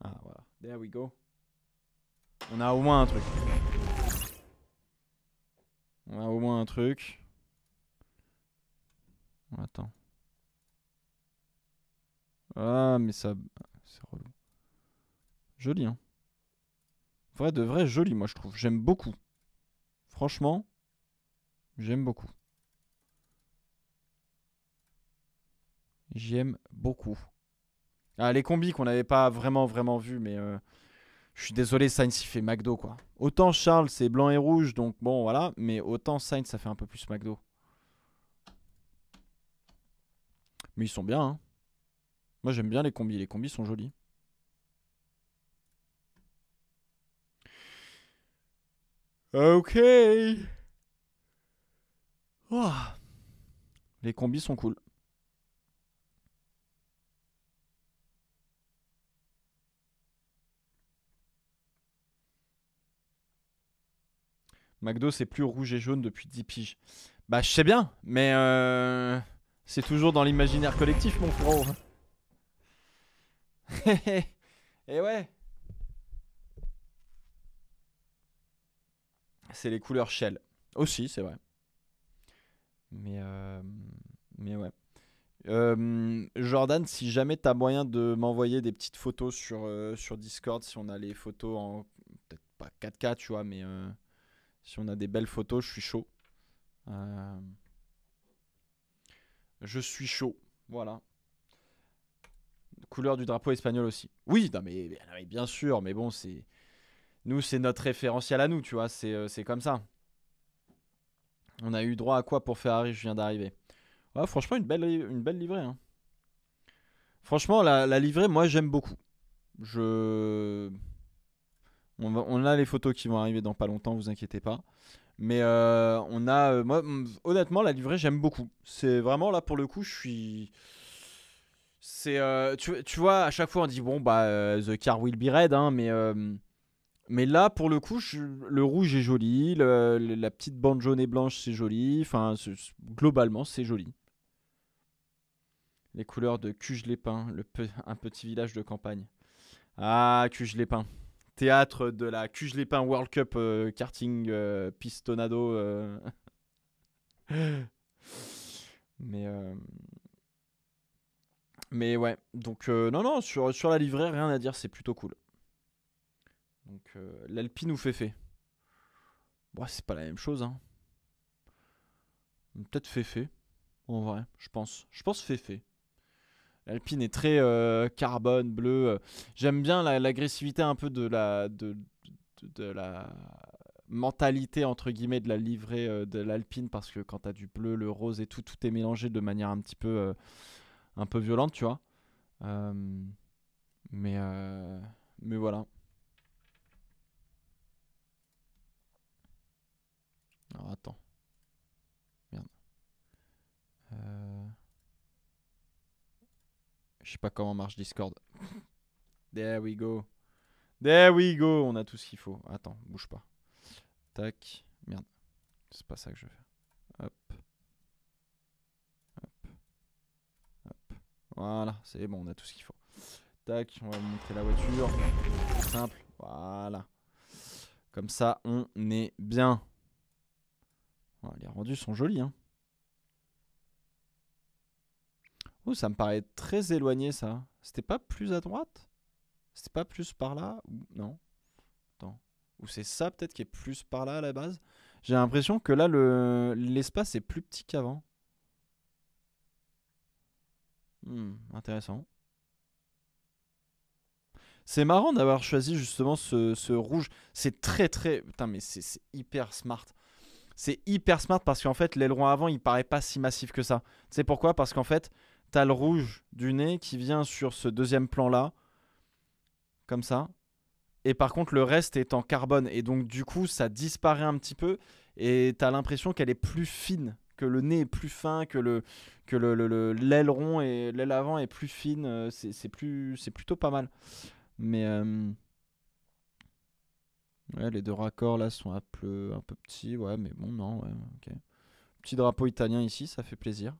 Ah, voilà. There we go. On a au moins un truc. On a au moins un truc. Attends. Ah, mais ça... C'est relou. Joli, hein. Vrai de vrai, joli, moi, je trouve. J'aime beaucoup. Franchement, j'aime beaucoup. J'aime beaucoup. Ah, les combis qu'on n'avait pas vraiment vu, mais je suis désolé, Sainz il fait McDo quoi. Autant Charles c'est blanc et rouge, donc bon voilà, mais autant Sainz ça fait un peu plus McDo. Mais ils sont bien, hein. Moi j'aime bien les combis sont jolis. Ok. Oh. Les combis sont cool. McDo c'est plus rouge et jaune depuis 10 piges. Bah je sais bien, mais c'est toujours dans l'imaginaire collectif mon frérot. Et ouais. C'est les couleurs Shell. Aussi, c'est vrai. Mais, mais ouais. Jordan, si jamais t'as moyen de m'envoyer des petites photos sur Discord, si on a les photos en peut-être pas 4K, tu vois, mais si on a des belles photos, je suis chaud. Euh, je suis chaud, voilà. Couleur du drapeau espagnol aussi. Oui, non mais bien sûr, mais bon, c'est nous, c'est notre référentiel à nous, tu vois, c'est comme ça. On a eu droit à quoi pour Ferrari, je viens d'arriver. Ouais, franchement, une belle livrée, hein. Franchement, la livrée, moi, j'aime beaucoup. Je... on a les photos qui vont arriver dans pas longtemps, vous inquiétez pas. Mais on a... moi, honnêtement, la livrée, j'aime beaucoup. C'est vraiment, là, pour le coup, je suis... C'est... tu vois, à chaque fois, on dit, bon, bah, the car will be red, hein, mais là, pour le coup, le rouge est joli, la petite bande jaune et blanche, c'est joli. Enfin, globalement, c'est joli. Les couleurs de Cuges-les-Pins, un petit village de campagne. Ah, Cuges-les-Pins. Théâtre de la Cuges-les-Pins World Cup karting pistonado. Mais, euh, mais ouais, donc non, non, sur la livrée, rien à dire, c'est plutôt cool. Donc l'Alpine ou Féfé. Bon, c'est pas la même chose, hein. Peut-être Féfé, en vrai, je pense. Je pense Féfé. L'Alpine est très carbone, bleu. J'aime bien l'agressivité un peu de la mentalité entre guillemets de la livrée de l'Alpine parce que quand t'as du bleu, le rose et tout, tout est mélangé de manière un peu violente, tu vois. Euh, mais, euh, mais voilà. Alors attends. Merde. Euh, je sais pas comment marche Discord. There we go. There we go. On a tout ce qu'il faut. Attends, bouge pas. Tac. Merde. C'est pas ça que je veux faire. Hop. Hop. Hop. Voilà, c'est bon, on a tout ce qu'il faut. Tac, on va vous montrer la voiture. C'est simple. Voilà. Comme ça, on est bien. Oh, les rendus sont jolis, hein. Oh, ça me paraît très éloigné, ça. C'était pas plus à droite? C'était pas plus par là? Non. Attends. Ou c'est ça, peut-être, qui est plus par là, à la base? J'ai l'impression que là, l'espace est plus petit qu'avant. Intéressant. C'est marrant d'avoir choisi justement ce rouge. C'est très très... Putain mais c'est hyper smart. C'est hyper smart parce qu'en fait l'aileron avant il paraît pas si massif que ça. Tu sais pourquoi? Parce qu'en fait t'as le rouge du nez qui vient sur ce deuxième plan là. Comme ça. Et par contre le reste est en carbone. Et donc du coup ça disparaît un petit peu. Et t'as l'impression qu'elle est plus fine. Que le nez est plus fin. L'aileron et l'aile avant est plus fine. C'est plutôt pas mal. Mais ouais, les deux raccords là sont un peu petits. Ouais, mais bon, non, ouais, ok. Petit drapeau italien ici, ça fait plaisir.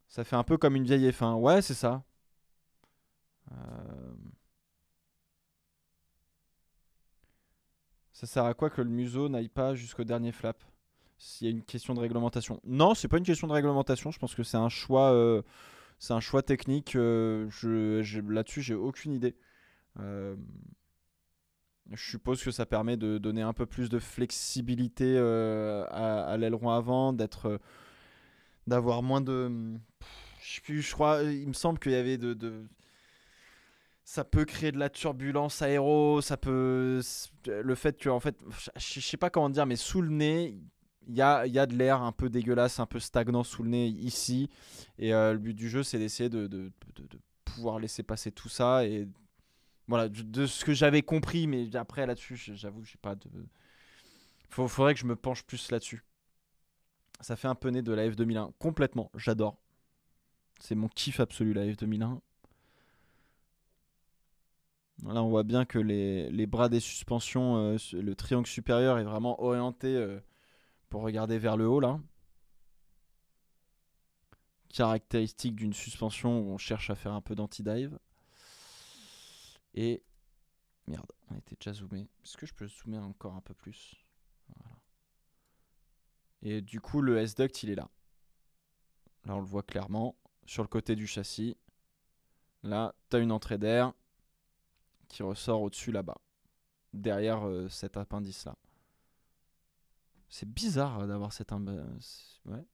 Ça fait un peu comme une vieille F1. Ouais, c'est ça. Euh, Ça sert à quoi que le museau n'aille pas jusqu'au dernier flap? S'il y a une question de réglementation. Non, c'est pas une question de réglementation. Je pense que c'est un choix technique. Là-dessus, j'ai aucune idée. Euh, je suppose que ça permet de donner un peu plus de flexibilité à l'aileron avant, d'avoir moins de. Je sais plus, je crois, il me semble qu'il y avait ça peut créer de la turbulence aéro, ça peut. Le fait que, en fait, je sais pas comment dire, mais sous le nez, il y a de l'air un peu dégueulasse, un peu stagnant sous le nez ici. Et le but du jeu, c'est d'essayer de pouvoir laisser passer tout ça. Et voilà, de ce que j'avais compris, mais après là-dessus, j'avoue que j'ai pas de. Faudrait que je me penche plus là-dessus. Ça fait un peu nez de la F2001. Complètement, j'adore. C'est mon kiff absolu, la F2001. Là, on voit bien que les bras des suspensions, le triangle supérieur est vraiment orienté pour regarder vers le haut, là. Caractéristique d'une suspension où on cherche à faire un peu d'anti-dive. Et. Merde, on était déjà zoomé. Est-ce que je peux zoomer encore un peu plus? Voilà. Et du coup, le S-Duct, il est là. Là, on le voit clairement. Sur le côté du châssis. Là, tu as une entrée d'air qui ressort au-dessus là-bas. Derrière cet appendice-là. C'est bizarre d'avoir cet ouais.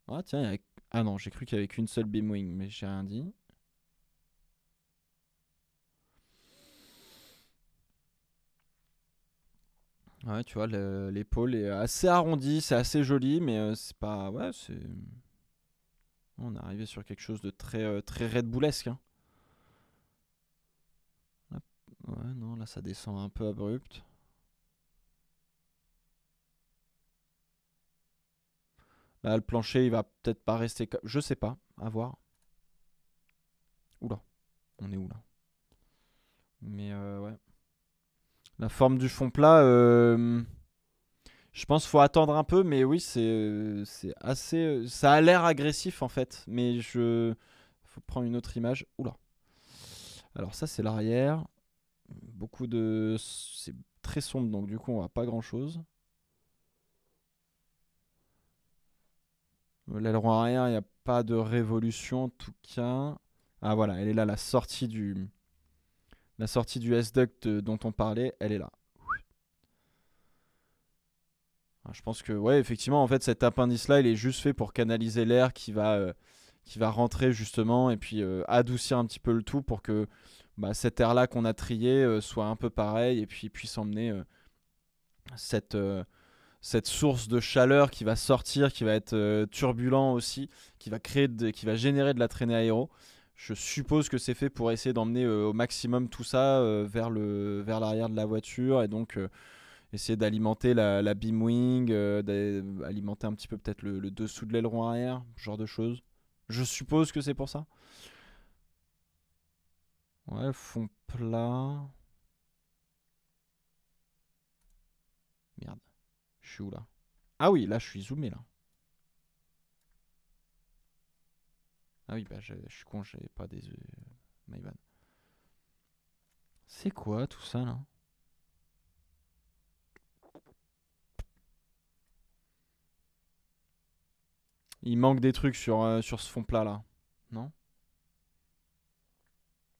Ah tiens, ah non, j'ai cru qu'il y avait qu'une seule beamwing, mais j'ai rien dit. Ouais, tu vois, l'épaule est assez arrondie, c'est assez joli, mais c'est pas. Ouais, c'est. On est arrivé sur quelque chose de très Red Bullesque. Hein. Ouais, non, là ça descend un peu abrupt. Là, le plancher, il va peut-être pas rester. Je sais pas, à voir. Oula, on est où là? Mais ouais. La forme du fond plat, je pense qu'il faut attendre un peu, mais oui, c'est assez. Ça a l'air agressif en fait, mais faut prendre une autre image. Oula. Alors ça, c'est l'arrière. Beaucoup de. C'est très sombre, donc du coup, on voit pas grand chose. L'aileron arrière, il n'y a pas de révolution en tout cas. Ah voilà, elle est là, la sortie du S-Duct dont on parlait, elle est là. Je pense que, ouais, effectivement, en fait, cet appendice-là, il est juste fait pour canaliser l'air qui va rentrer justement et puis adoucir un petit peu le tout pour que cet air-là qu'on a trié soit un peu pareil et puis puisse emmener cette, cette source de chaleur qui va sortir, qui va être turbulent aussi, qui va générer de la traînée aéro. Je suppose que c'est fait pour essayer d'emmener au maximum tout ça vers l'arrière de la voiture et donc essayer d'alimenter la beam wing, d'alimenter un petit peu peut-être le dessous de l'aileron arrière, ce genre de choses. Je suppose que c'est pour ça. Ouais, fond plat. Merde. Je suis où là? Ah oui, là je suis zoomé là. Ah oui, bah je suis con, j'avais pas des. My bad. C'est quoi tout ça là? Il manque des trucs sur ce fond plat là. Non?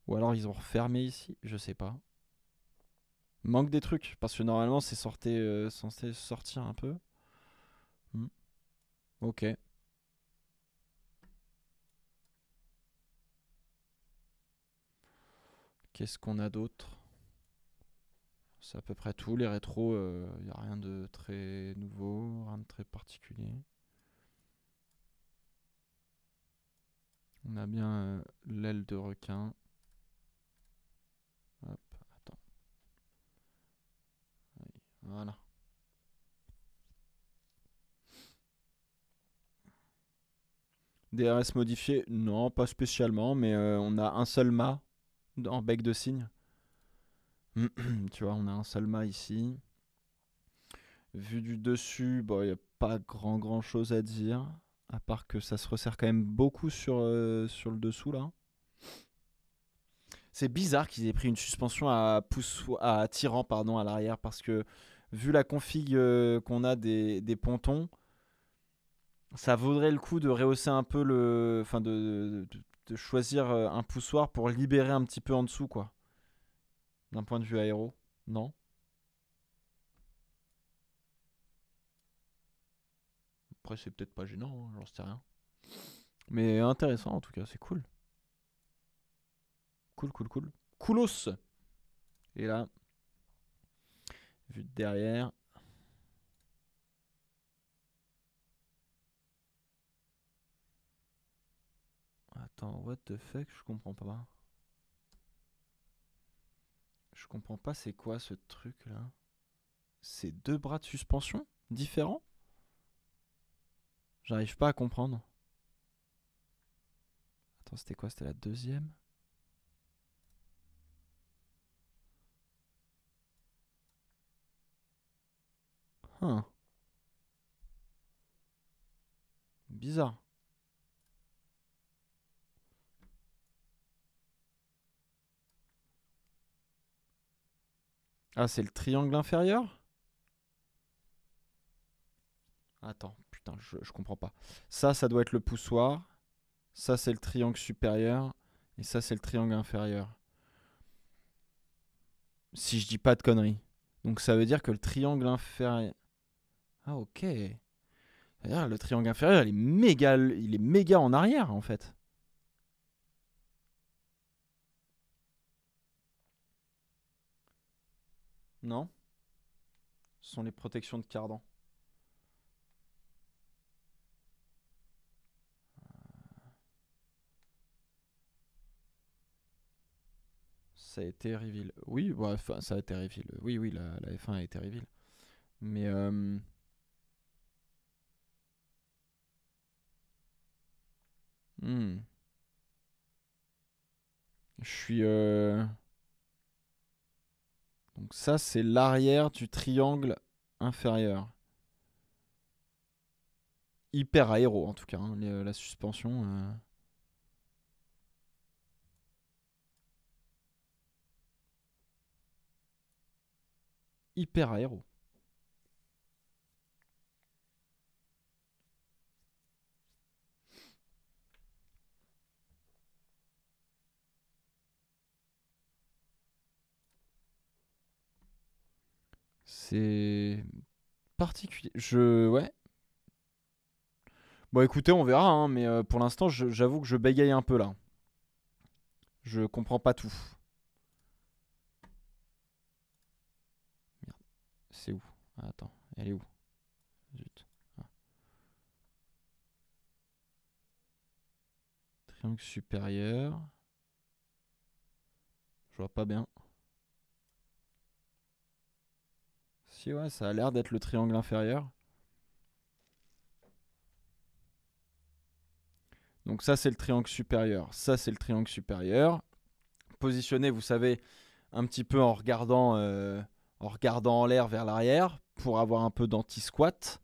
Ou alors ils ont refermé ici? Je sais pas. Il manque des trucs parce que normalement c'est censé sortir un peu. Hmm. Ok. Qu'est-ce qu'on a d'autre? C'est à peu près tout. Les rétros, il n'y a rien de très nouveau, rien de très particulier. On a bien l'aile de requin. Hop, attends. Voilà. DRS modifié? Non, pas spécialement, mais on a un seul mât en bec de cygne. Tu vois, on a un seul mât ici. Vu du dessus, bon, il n'y a pas grand chose à dire. À part que ça se resserre quand même beaucoup sur le dessous là. C'est bizarre qu'ils aient pris une suspension à tirant pardon, à l'arrière parce que vu la config qu'on a des pontons, ça vaudrait le coup de rehausser un peu le. Enfin, de choisir un poussoir pour libérer un petit peu en dessous, quoi. D'un point de vue aéro. Non? Après, c'est peut-être pas gênant, hein, j'en sais rien. Mais intéressant en tout cas, c'est cool. Cool, cool, cool. Coolos! Et là, vu de derrière. Attends, what the fuck? Je comprends pas. Je comprends pas, c'est quoi ce truc là? C'est deux bras de suspension différents? J'arrive pas à comprendre. Attends, c'était quoi? C'était la deuxième? Hein. Bizarre. Ah, c'est le triangle inférieur? Attends, putain, je comprends pas. Ça doit être le poussoir. Ça, c'est le triangle supérieur. Et ça, c'est le triangle inférieur. Si je dis pas de conneries. Donc ça veut dire que le triangle inférieur... Ah, ok. C'est-à-dire le triangle inférieur, il est méga en arrière, en fait. Non? Ce sont les protections de cardan. Ça a été reveal. Oui, bah, enfin, ça a été reveal. Oui, oui, la F1 a été reveal. Mais hmm. Je suis. Donc ça, c'est l'arrière du triangle inférieur. Hyper aéro en tout cas, hein, la suspension. Hyper aéro. C'est particulier. Ouais. Bon, écoutez, on verra, hein, mais pour l'instant, j'avoue que je bégaye un peu là. Je comprends pas tout. Merde. C'est où? Ah, attends, elle est où? Zut. Ah. Triangle supérieur. Je vois pas bien. Si, ouais, ça a l'air d'être le triangle inférieur. Donc ça, c'est le triangle supérieur. Ça, c'est le triangle supérieur. Positionné, vous savez, un petit peu en regardant en l'air vers l'arrière pour avoir un peu d'anti-squat.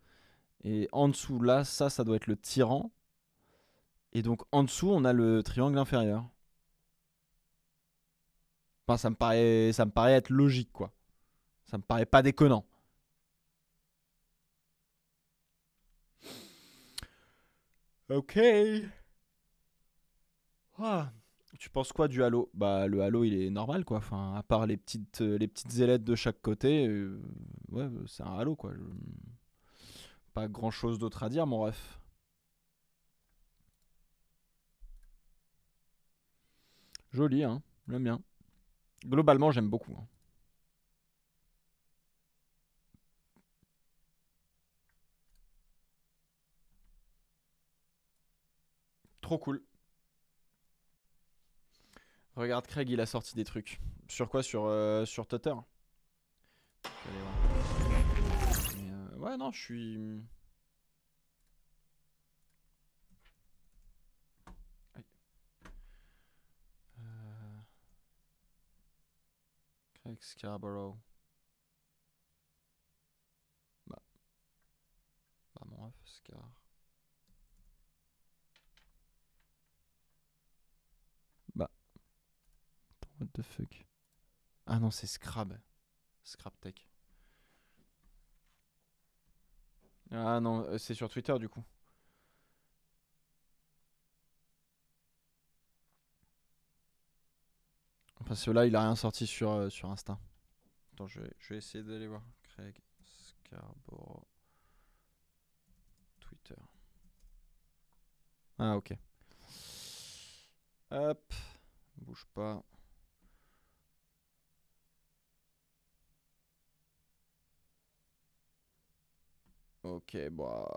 Et en dessous, là, ça doit être le tirant. Et donc en dessous, on a le triangle inférieur. Enfin, ça me paraît être logique, quoi. Ça me paraît pas déconnant. Ok. Ah. Tu penses quoi du halo? Bah le halo il est normal quoi. Enfin, à part les petites ailettes de chaque côté, ouais c'est un halo quoi. Pas grand chose d'autre à dire mon ref. Joli hein, j'aime bien. Globalement j'aime beaucoup, hein. Trop cool. Regarde Craig il a sorti des trucs. Sur quoi? Sur Twitter. Ouais non je suis... Aïe. Craig Scarborough. Bah, bah mon ref Scar. Bah. What the fuck? Ah non, c'est Scrap Tech. Ah non, c'est sur Twitter du coup. Parce que là, il a rien sorti sur Insta. Attends, je vais essayer d'aller voir. Craig Scarborough. Twitter. Ah, ok. Hop. Bouge pas. Ok, bah.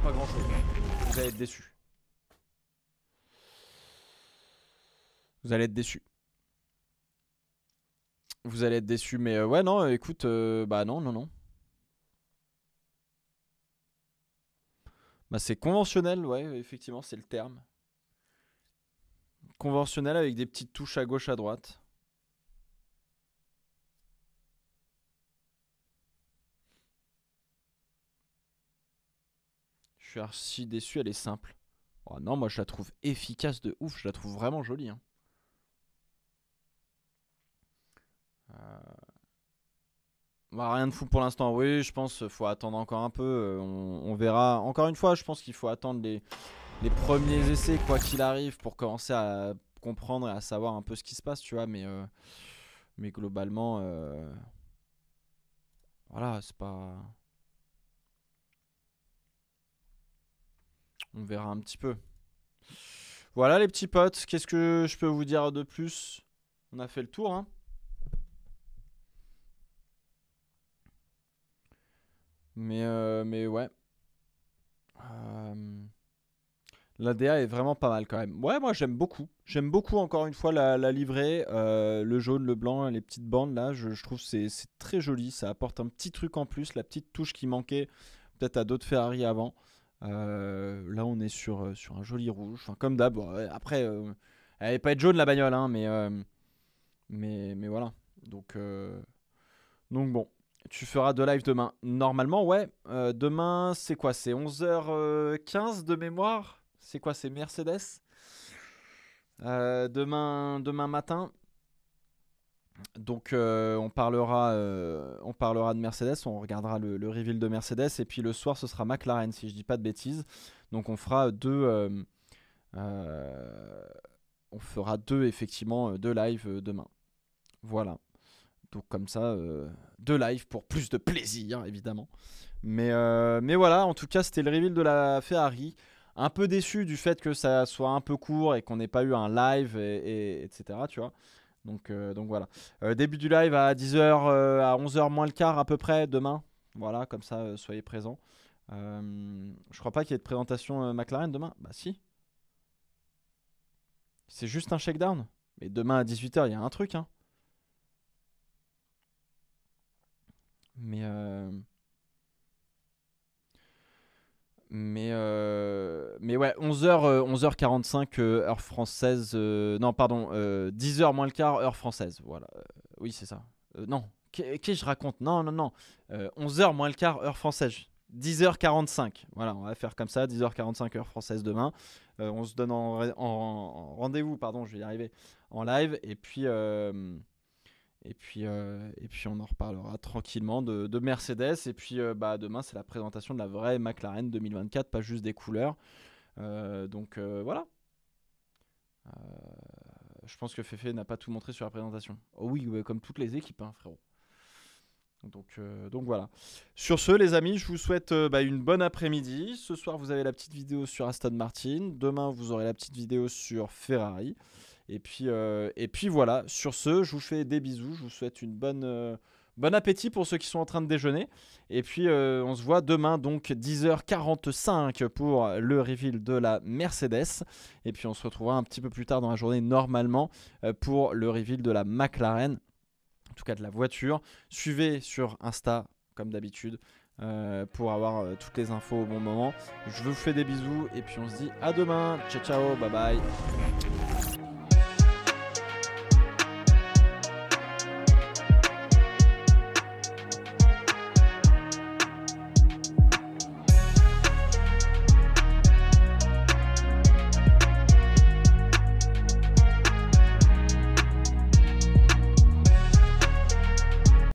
Pas grand chose. Vous allez être déçus. Vous allez être déçus. Vous allez être déçus, mais ouais, non, écoute, bah non. Bah c'est conventionnel, ouais, effectivement, c'est le terme. Conventionnel avec des petites touches à gauche, à droite. Je suis archi déçu, elle est simple. Oh non, moi je la trouve efficace de ouf, je la trouve vraiment jolie. Hein. Bah, rien de fou pour l'instant, oui, je pense qu'il faut attendre encore un peu. On verra. Encore une fois, je pense qu'il faut attendre les premiers essais, quoi qu'il arrive, pour commencer à comprendre et à savoir un peu ce qui se passe, tu vois. Mais globalement, voilà, c'est pas. On verra un petit peu. Voilà les petits potes, qu'est-ce que je peux vous dire de plus? On a fait le tour, hein. Mais ouais. L'ADA est vraiment pas mal quand même. Ouais, moi j'aime beaucoup. J'aime beaucoup encore une fois la livrée. Le jaune, le blanc, les petites bandes là. Je trouve que c'est très joli. Ça apporte un petit truc en plus. La petite touche qui manquait peut-être à d'autres Ferrari avant. Là on est sur un joli rouge. Enfin, comme d'hab. Ouais, après, elle n'allait pas être jaune la bagnole. Hein, mais voilà. Donc bon. Tu feras de live demain. Normalement, ouais. Demain, c'est quoi? C'est 11h15 de mémoire. C'est quoi? C'est Mercedes. Demain matin. Donc, on parlera de Mercedes. On regardera le reveal de Mercedes. Et puis le soir, ce sera McLaren, si je dis pas de bêtises. Donc, on fera effectivement, deux lives demain. Voilà. Donc comme ça, deux lives pour plus de plaisir, évidemment. Mais voilà, en tout cas, c'était le reveal de la Ferrari. Un peu déçu du fait que ça soit un peu court et qu'on n'ait pas eu un live, etc. Tu vois. Donc voilà. Début du live à 10h, à 11h moins le quart à peu près, demain. Voilà, comme ça, soyez présents. Je crois pas qu'il y ait de présentation McLaren demain. Bah si. C'est juste un shakedown. Mais demain à 18h, il y a un truc, hein. Mais ouais, 11h45 heure française. Non, pardon, 10h moins le quart heure française. Voilà. Oui, c'est ça. Non, qu'est-ce que je raconte? Non. 11h moins le quart heure française. 10h45. Voilà, on va faire comme ça. 10h45 heure française demain. On se donne en rendez-vous, pardon, je vais y arriver, en live. Et puis on en reparlera tranquillement de Mercedes. Et puis demain, c'est la présentation de la vraie McLaren 2024, pas juste des couleurs. Donc voilà. Je pense que Fefe n'a pas tout montré sur la présentation. Oh oui, comme toutes les équipes, hein, frérot. Donc voilà. Sur ce, les amis, je vous souhaite une bonne après-midi. Ce soir, vous avez la petite vidéo sur Aston Martin. Demain, vous aurez la petite vidéo sur Ferrari. Et puis voilà, sur ce, je vous fais des bisous, je vous souhaite une bon appétit pour ceux qui sont en train de déjeuner. Et puis on se voit demain, donc 10h45 pour le reveal de la Mercedes. Et puis on se retrouvera un petit peu plus tard dans la journée normalement pour le reveal de la McLaren, en tout cas de la voiture. Suivez sur Insta comme d'habitude pour avoir toutes les infos au bon moment. Je vous fais des bisous et puis on se dit à demain. Ciao, bye bye.